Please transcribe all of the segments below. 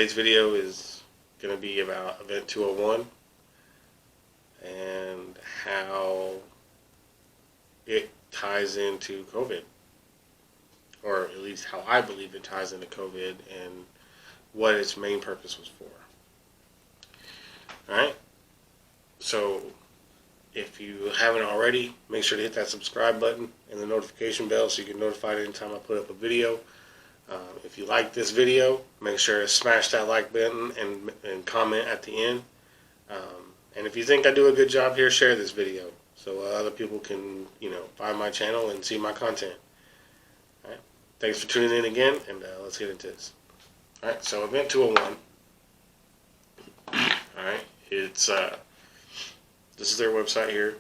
today's video is going to be about Event 201 and how it ties into COVID, or at least how I believe it ties into COVID and what its main purpose was for. Alright, so if you haven't already, make sure to hit that subscribe button and the notification bell so you get notified anytime I put up a video. If you like this video, make sure to smash that like button and comment at the end. And if you think I do a good job here, share this video so other people can, find my channel and see my content. All right. Thanks for tuning in again, and let's get into this. All right. So Event 201. All right. It's this is their website here,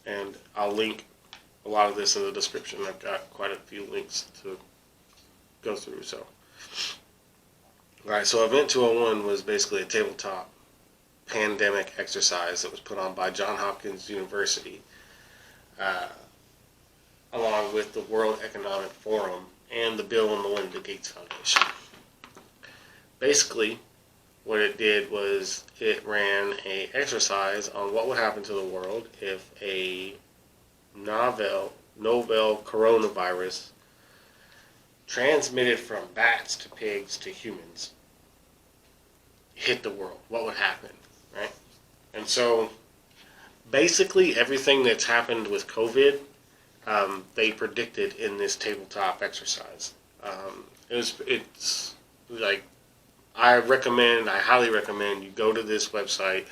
and I'll link a lot of this in the description. I've got quite a few links to go through. So, all right. So Event 201 was basically a tabletop pandemic exercise that was put on by Johns Hopkins University, along with the World Economic Forum and the Bill and Melinda Gates Foundation. Basically, what it did was it ran an exercise on what would happen to the world if a novel coronavirus transmitted from bats to pigs to humans hit the world. What would happen, right? And so basically everything that's happened with COVID, they predicted in this tabletop exercise. It's like, I highly recommend you go to this website,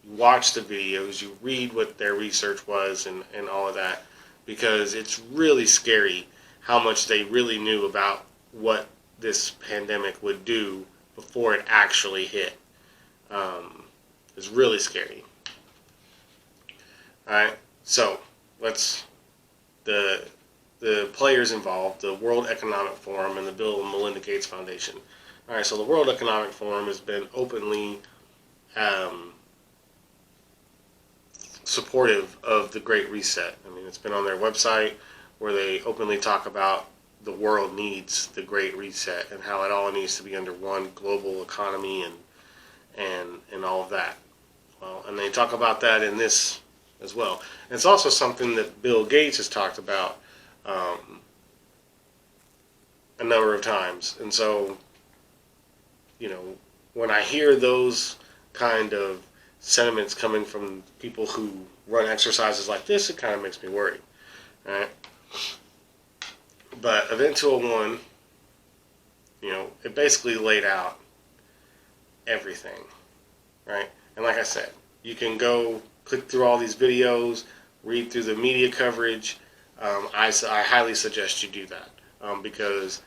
you watch the videos, you read what their research was and all of that, because it's really scary how much they really knew about what this pandemic would do before it actually hit. It's really scary. Alright, so the players involved, the World Economic Forum and the Bill and Melinda Gates Foundation. Alright, so the World Economic Forum has been openly supportive of the Great Reset. I mean, it's been on their website where they openly talk about the world needs the Great Reset and how it all needs to be under one global economy and all of that. Well, and they talk about that in this as well. And it's also something that Bill Gates has talked about a number of times. And so, when I hear those kind of sentiments coming from people who run exercises like this, it kind of makes me worried. All right? But Event 201, it basically laid out everything, right? And like I said, you can go click through all these videos, read through the media coverage. I highly suggest you do that, because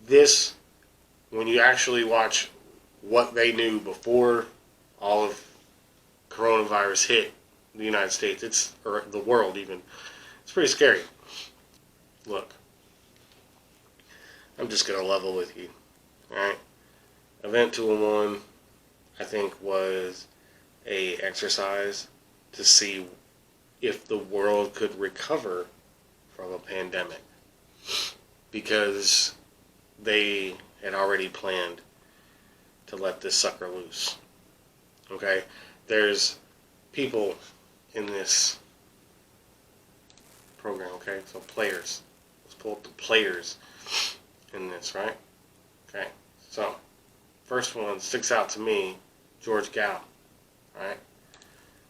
this, when you actually watch what they knew before all of coronavirus hit the United States, or the world even, it's pretty scary. Look, I'm just going to level with you, alright? Event 201, I think, was a exercise to see if the world could recover from a pandemic, because they had already planned to let this sucker loose. Okay? There's people in this program, okay? So players. Let's pull up the players in this, right? Okay. So, first one sticks out to me, George Gao. Alright?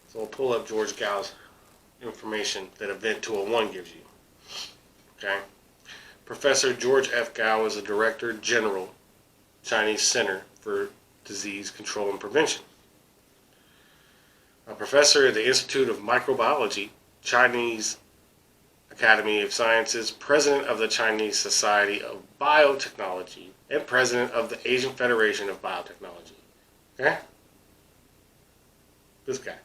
So we'll pull up George Gao's information that Event 201 gives you. Okay? Professor George F. Gao is a Director General, Chinese Center for Disease Control and Prevention. A professor at the Institute of Microbiology, Chinese Academy of Sciences, President of the Chinese Society of Biotechnology, and President of the Asian Federation of Biotechnology. Okay? This guy.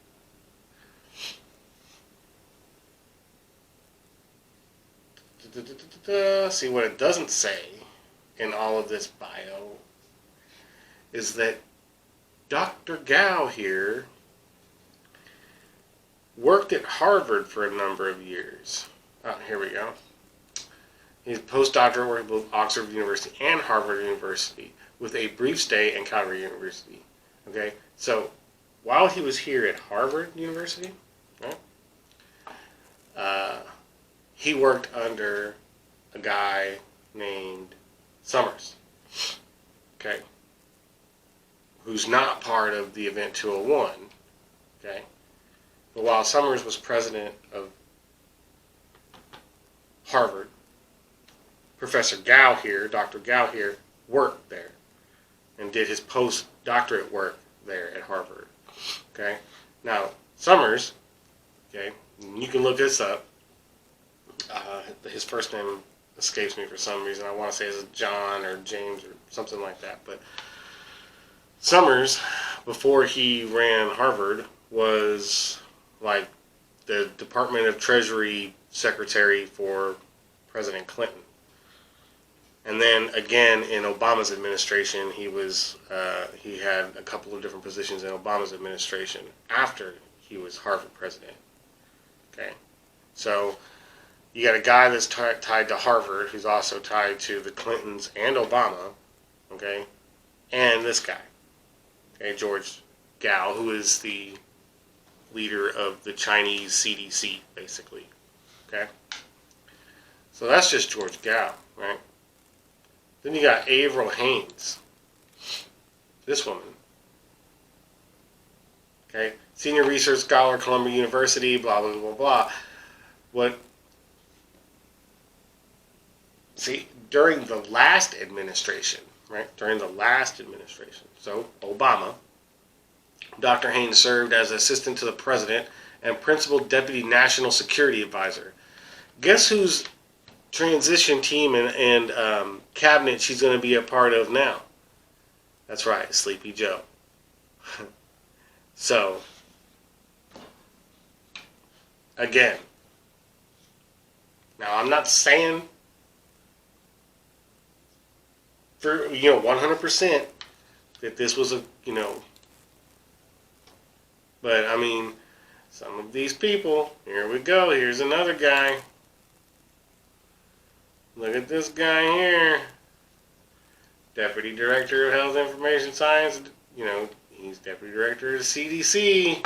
See, what it doesn't say in all of this bio is that Dr. Gao here worked at Harvard for a number of years. Oh, here we go. He's a postdoctoral work at both Oxford University and Harvard University, with a brief stay in Calgary University. Okay, so while he was here at Harvard University, right, he worked under a guy named Summers, okay, who's not part of the Event 201, okay, but while Summers was president of Harvard, Professor Gao here, Dr. Gao here, worked there and did his postdoctorate work there at Harvard. Okay, now Summers, okay, you can look this up. His first name escapes me for some reason. I want to say it's John or James or something like that. But Summers, before he ran Harvard, was like the Department of Treasury secretary for President Clinton. And then again in Obama's administration, he had a couple of different positions in Obama's administration after he was Harvard president. Okay, so you got a guy that's tied to Harvard, who's also tied to the Clintons and Obama. Okay, and this guy, okay, George Gao, who is the leader of the Chinese CDC, basically. Okay, so that's just George Gao, right? Then you got Avril Haines, this woman. Okay, senior research scholar, Columbia University, blah blah blah blah. See, during the last administration, right? During the last administration, so Obama, Dr. Haines served as assistant to the president and principal deputy national security advisor. Guess whose transition team and cabinet she's going to be a part of now? That's right, Sleepy Joe. So, again, now I'm not saying for 100% that this was but I mean, some of these people. Here we go. Here's another guy. Look at this guy here. Deputy Director of Health Information Science. He's Deputy Director of the CDC.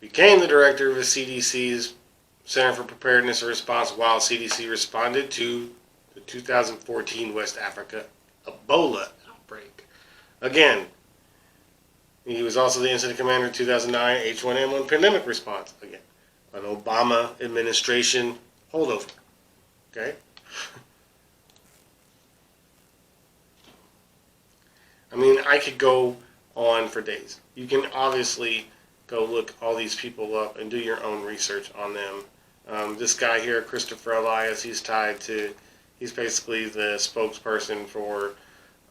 Became the Director of the CDC's Center for Preparedness and Response while CDC responded to the 2014 West Africa Ebola outbreak. Again, he was also the incident commander in 2009 H1N1 pandemic response. Again, an Obama administration holdover. Okay? I mean, I could go on for days. You can obviously go look all these people up and do your own research on them. This guy here, Christopher Elias, he's basically the spokesperson for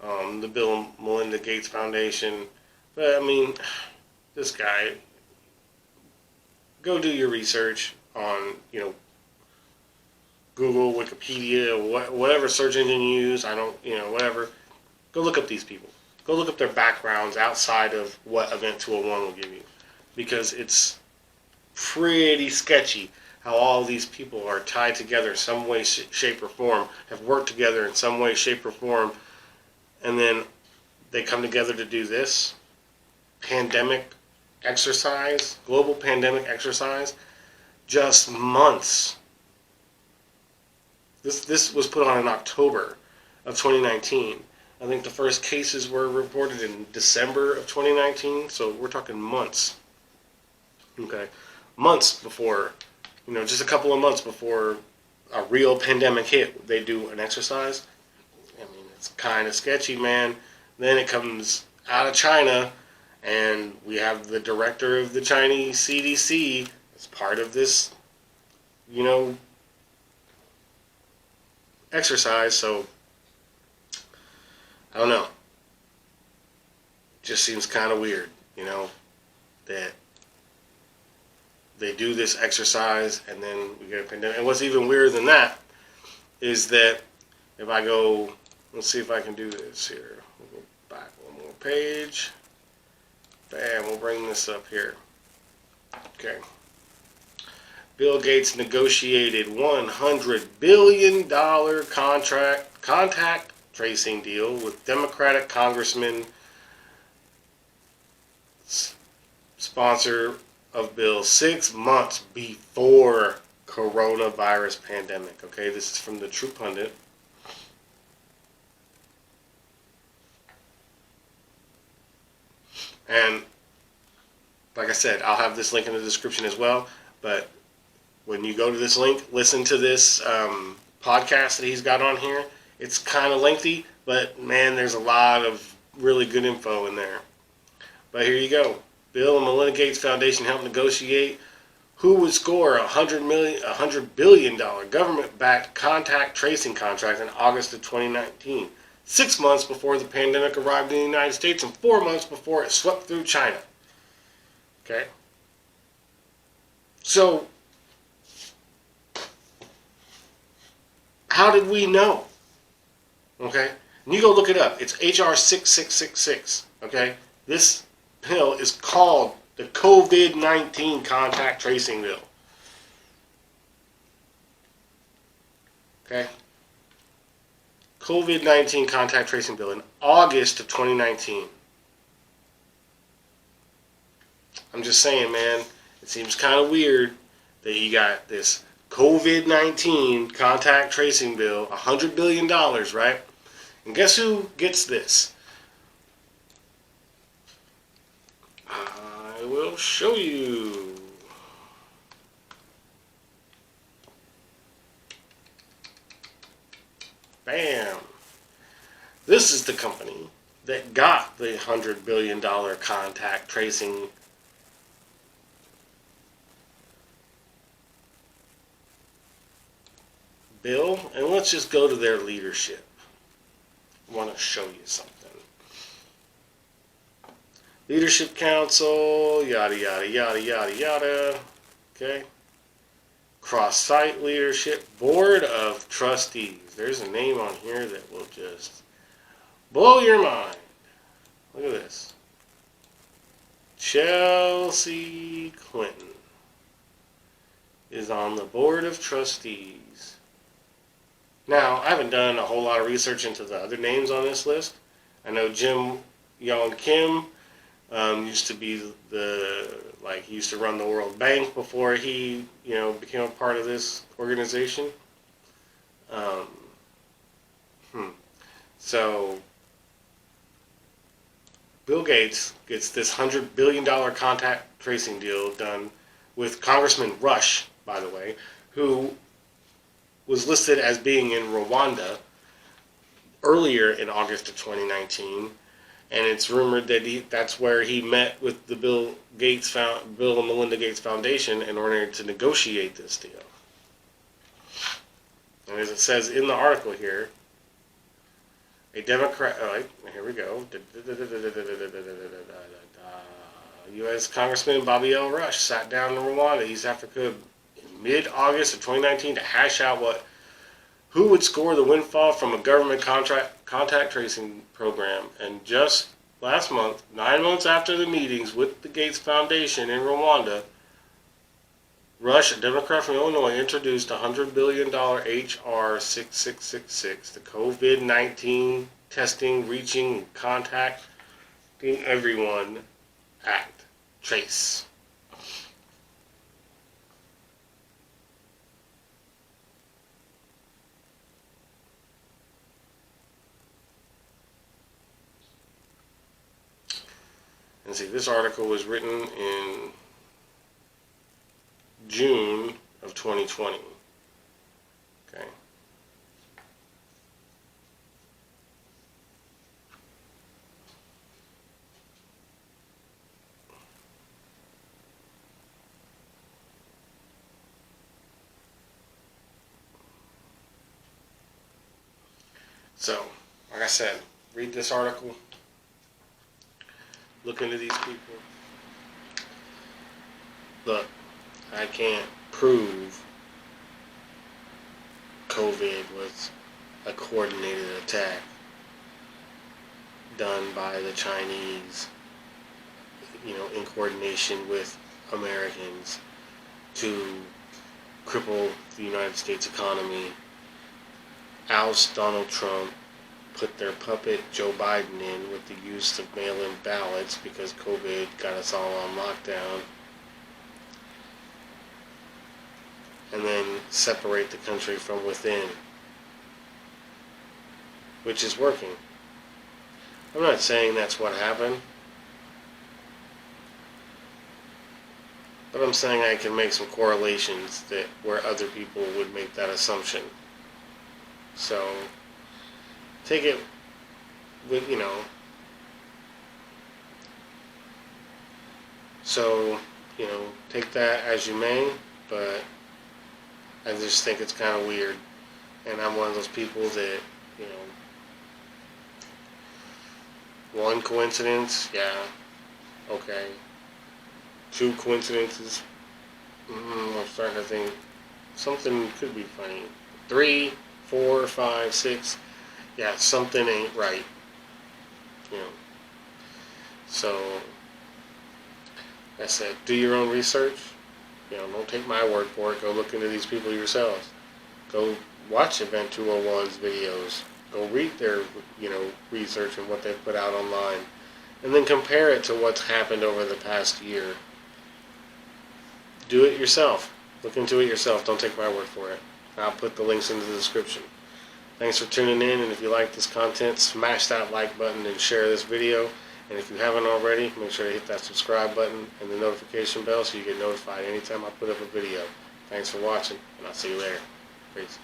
the Bill and Melinda Gates Foundation. But, I mean, this guy, go do your research on, Google, Wikipedia, whatever search engine you use, whatever. Go look up these people. Go look up their backgrounds outside of what Event 201 will give you. Because it's pretty sketchy how all these people are tied together in some way, shape, or form, have worked together in some way, shape, or form, and then they come together to do this pandemic exercise, global pandemic exercise, just months. This was put on in October of 2019. I think the first cases were reported in December of 2019, so we're talking months. Okay, months before, just a couple of months before a real pandemic hit, they do an exercise. I mean, it's kind of sketchy, man. Then it comes out of China, and we have the director of the Chinese CDC as part of this, exercise. So, I don't know. Just seems kind of weird, that they do this exercise and then we get a pandemic. And what's even weirder than that is that if I go, let's see if I can do this here. We'll go back one more page. Bam, we'll bring this up here. Okay. Bill Gates negotiated $100 billion contact tracing deal with Democratic Congressman sponsor of bill 6 months before coronavirus pandemic. Okay, this is from the True Pundit. And like I said, I'll have this link in the description as well. But when you go to this link, listen to this podcast that he's got on here. It's kind of lengthy, but man, there's a lot of really good info in there. But here you go. Bill and Melinda Gates Foundation helped negotiate who would score a $100 billion government-backed contact tracing contract in August of 2019, 6 months before the pandemic arrived in the United States and 4 months before it swept through China. Okay? So, how did we know? Okay? And you go look it up. It's HR 6666. Okay? This bill is called the COVID-19 Contact Tracing Bill. Okay? COVID-19 Contact Tracing Bill in August of 2019. I'm just saying, man, it seems kind of weird that you got this COVID-19 Contact Tracing Bill, $100 billion, right? And guess who gets this? I will show you. Bam. This is the company that got the $100 billion contact tracing bill. And let's just go to their leadership. I want to show you something. Leadership Council, yada, yada, yada, yada, yada. Okay. Cross-site leadership, Board of Trustees. There's a name on here that will just blow your mind. Look at this. Chelsea Clinton is on the Board of Trustees. Now, I haven't done a whole lot of research into the other names on this list. I know Jim Yong Kim used to be he used to run the World Bank before he, became a part of this organization. So, Bill Gates gets this $100 billion contact tracing deal done with Congressman Rush, by the way, who was listed as being in Rwanda earlier in August of 2019. And it's rumored that that's where he met with the Bill and Melinda Gates Foundation in order to negotiate this deal. And as it says in the article here, a Democrat, here we go, U.S. Congressman Bobby L. Rush sat down in Rwanda, East Africa, in mid-August of 2019 to hash out who would score the windfall from a government contact tracing program. And just last month, 9 months after the meetings with the Gates Foundation in Rwanda, Rush, a Democrat from Illinois, introduced $100 billion HR 6666, the COVID-19 Testing, Reaching, and Contacting Everyone Act. Trace. And see, this article was written in June of 2020. Okay. So, like I said, read this article. Look into these people. Look, I can't prove COVID was a coordinated attack done by the Chinese, in coordination with Americans to cripple the United States economy, oust Donald Trump, put their puppet Joe Biden in with the use of mail-in ballots because COVID got us all on lockdown, and then separate the country from within, which is working. I'm not saying that's what happened, but I'm saying I can make some correlations that where other people would make that assumption. So take it with, so, take that as you may, but I just think it's kind of weird. And I'm one of those people that, one coincidence, yeah, okay. Two coincidences, I'm starting to think something could be funny. 3, 4, 5, 6, yeah, something ain't right. So, I said, do your own research. Don't take my word for it. Go look into these people yourselves. Go watch Event 201's videos. Go read their, research and what they've put out online. And then compare it to what's happened over the past year. Do it yourself. Look into it yourself. Don't take my word for it. I'll put the links in the description. Thanks for tuning in, and if you like this content, smash that like button and share this video. And if you haven't already, make sure to hit that subscribe button and the notification bell so you get notified anytime I put up a video. Thanks for watching, and I'll see you later. Peace.